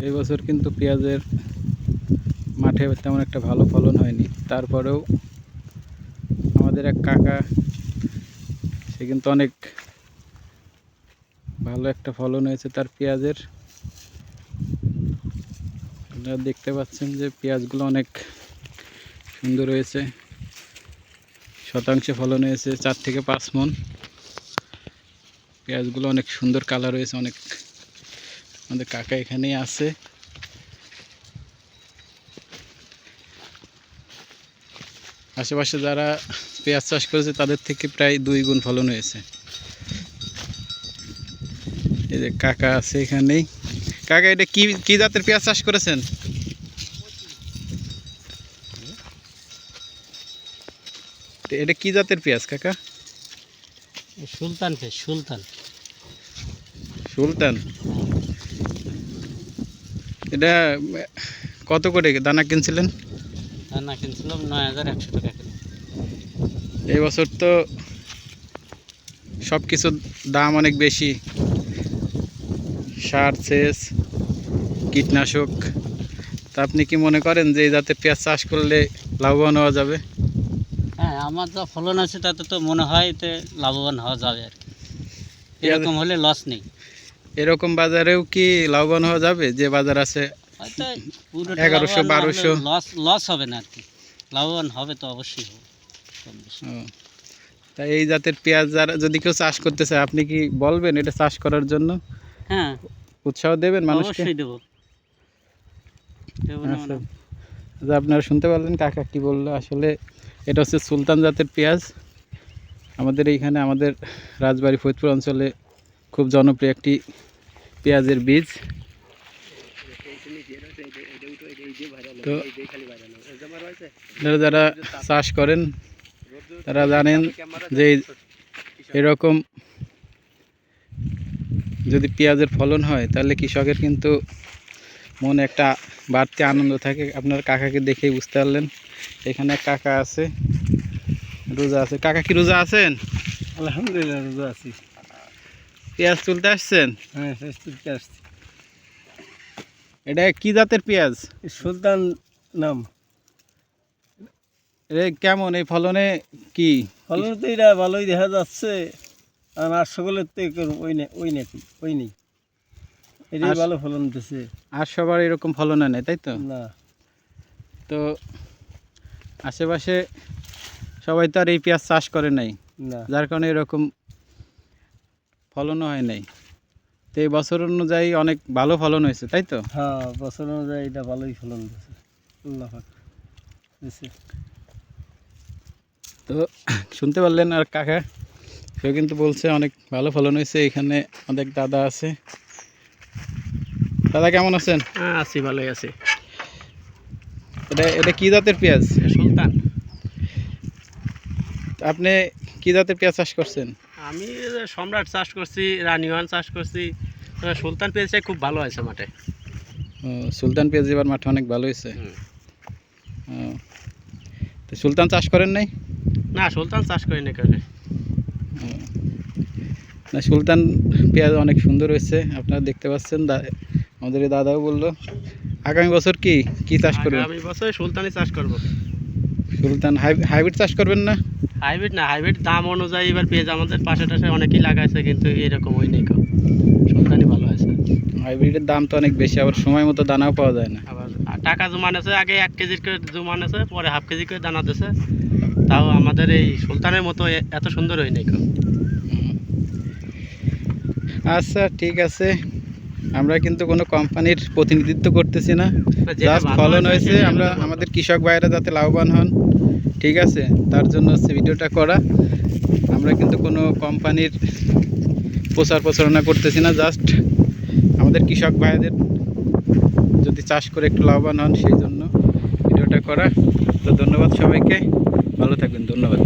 এই বছর কিন্তু পেঁয়াজের মাঠে তেমন একটা ভালো ফলন হয়নি। তারপরেও আমাদের এক কাকা, সে কিন্তু অনেক ভালো একটা ফলন হয়েছে তার পেঁয়াজের। আপনারা দেখতে পাচ্ছেন যে পেঁয়াজগুলো অনেক সুন্দর হয়েছে, শতাংশে ফলন হয়েছে 4 থেকে 5 মণ। পেঁয়াজগুলো অনেক সুন্দর কালার হয়েছে। অনেক আমাদের কাকা এখানেই আছে। আশেপাশে যারা পেঁয়াজ চাষ করেছে তাদের থেকে প্রায় 2 গুণ ফলন হয়েছে। এই যে কাকা আছে এখানেই। কাকা, এটা কি জাতের পেঁয়াজ চাষ করেছেন? এটা কি জাতের পেঁয়াজ কাকা? সুলতান পেঁয়াজ। সুলতান। এটা কত করে দানা কিনছিলেন? দানা কিনছিলাম ৯,১০০ টাকা কিলো। এই বছর তো সব কিছুর দাম অনেক বেশি, সার, সেচ, কীটনাশক। তা আপনি কি মনে করেন যে এই জাতের পেঁয়াজ চাষ করলে লাভবান হওয়া যাবে? হ্যাঁ, আমার যা ফলন আছে তাতে তো মনে হয় এতে লাভবান হওয়া যাবে আর কি। এরকম হলে লস নেই। এরকম বাজারেও কি লাভবান হওয়া যাবে? যে বাজার আছে হয়তো পুরোটা 1100-1200। লস হবে না আর কি, লাভবান হবে তো অবশ্যই হবে। তাই এই জাতের পেঁয়াজ যারা যদি কেউ চাষ করতে চায়, আপনি কি বলবেন এটা চাষ করার জন্য? হ্যাঁ, উৎসাহ দেবেন মানুষকে? অবশ্যই দেবো। আচ্ছা, আপনারা শুনতে পারলেন কাকা কি বললো। আসলে এটা হচ্ছে সুলতান জাতের পেঁয়াজ। আমাদের এইখানে, আমাদের রাজবাড়ী ফরিদপুর অঞ্চলে খুব জনপ্রিয় একটি পেঁয়াজের বীজ। তো আপনারা যারা চাষ করেন তারা জানেন যে এরকম যদি পেঁয়াজের ফলন হয় তাহলে কৃষকের কিন্তু মনে একটা বাড়তি আনন্দ থাকে। আপনার কাকাকে দেখেই বুঝতে পারলেন। এখানে কাকা আছে, রোজা আছে। কাকা কি রোজা আছেন? আলহামদুলিল্লাহ রোজা আছি। পেঁয়াজ তুলতে আসছেন? হ্যাঁ, পেঁয়াজ তুলতে আসছি। এটা কি জাতের পেঁয়াজ? সুলতান নাম। কেমন এই ফলনে? কি ফলন তো এটা ভালোই দেখা যাচ্ছে, আর সকলের তো ওই নেই, এটাই ভালো ফলন দিতেছে। আর সবার এরকম ফলন হয় না, তাই তো? না, তো আশেপাশে সবাই তো আর এই পেঁয়াজ চাষ করে নাই, না, যার কারণে এরকম ফলনও হয় নাই। তো এই বছর অনুযায়ী অনেক ভালো ফলন হয়েছে, তাই তো? হ্যাঁ, বছর অনুযায়ী এটা ভালোই ফলন দিতেছে। আল্লাহ পাক দিছে। তো শুনতে পারলেন। আর কাকা সেও কিন্তু বলছে অনেক ভালো ফলন হয়েছে। এখানে অনেক দাদা আছে। দাদা কেমন আছেন? হ্যাঁ, আছি, ভালোই আছি। এটা কি জাতের পেঁয়াজ? সুলতান। আপনি কি জাতের পেঁয়াজ চাষ করছেন? আমি সম্রাট চাষ করছি, রানিওয়ান চাষ করছি। সুলতান পেঁয়াজটা খুব ভালো হয়েছে মাঠে। সুলতান পেঁয়াজ এবার মাঠে অনেক ভালো হয়েছে। তো সুলতান চাষ করেন নাই? না, সুলতান চাষ করি না কেন। না, সুলতান পেঁয়াজ অনেক সুন্দর হয়েছে, আপনারা দেখতে পাচ্ছেন। আমাদের এই দাদাও বললো আগামী বছর কি চাষ করবেন? আগামী বছর সুলতানই চাষ করব। সুলতান হাইব্রিড চাষ করবেন না? হাইব্রিড না, হাইব্রিড দাম অনুযায়ী এবার পেঁয়াজ আমাদের পাশে টাশে অনেকেই লাগাইছে, কিন্তু এরকম ওই নেই। সুলতানই ভালো আছে। হাইব্রিডের দাম তো অনেক বেশি, আবার সময় মতো দানাও পাওয়া যায় না। আবার টাকা জমানেছে, আগে 1 কেজির করে জমানেছে, পরে হাফ কেজি করে দানা দিছে। তাও আমাদের এই সুলতানের মতো এত সুন্দর হয় নাই। আচ্ছা, ঠিক আছে। আমরা কিন্তু কোনো কোম্পানির প্রতিনিধিত্ব করতেছি না, জাস্ট ফলন হয়েছে। আমরা আমাদের কৃষক ভাইরা যাতে লাভবান হন, ঠিক আছে, তার জন্য হচ্ছে ভিডিওটা করা। আমরা কিন্তু কোনো কোম্পানির প্রচারণা করতেছি না, জাস্ট আমাদের কৃষক ভাইদের যদি চাষ করে একটু লাভবান হন সেই জন্য ভিডিওটা করা। তো ধন্যবাদ সবাইকে, ভালো থাকবেন। ধন্যবাদ।